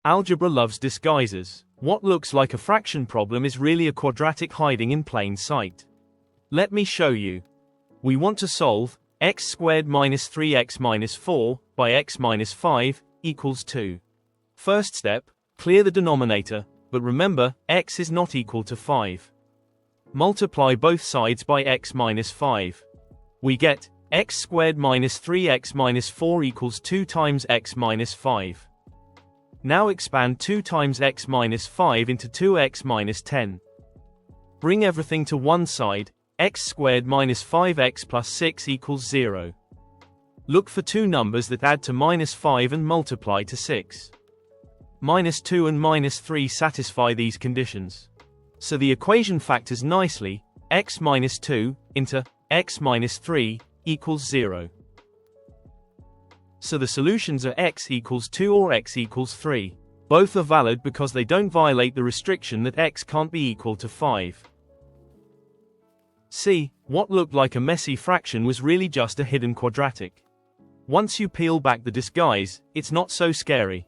Algebra loves disguises. What looks like a fraction problem is really a quadratic hiding in plain sight. Let me show you. We want to solve x squared minus 3x minus 4 by x minus 5 equals 2. First step, clear the denominator, but remember, x is not equal to 5. Multiply both sides by x minus 5. We get x squared minus 3x minus 4 equals 2 times x minus 5. Now expand 2 times x minus 5 into 2x minus 10. Bring everything to one side, x squared minus 5x plus 6 equals 0. Look for two numbers that add to minus 5 and multiply to 6. Minus 2 and minus 3 satisfy these conditions. So the equation factors nicely, x minus 2 into x minus 3 equals 0. So the solutions are x equals 2 or x equals 3. Both are valid because they don't violate the restriction that x can't be equal to 5. See, what looked like a messy fraction was really just a hidden quadratic. Once you peel back the disguise, it's not so scary.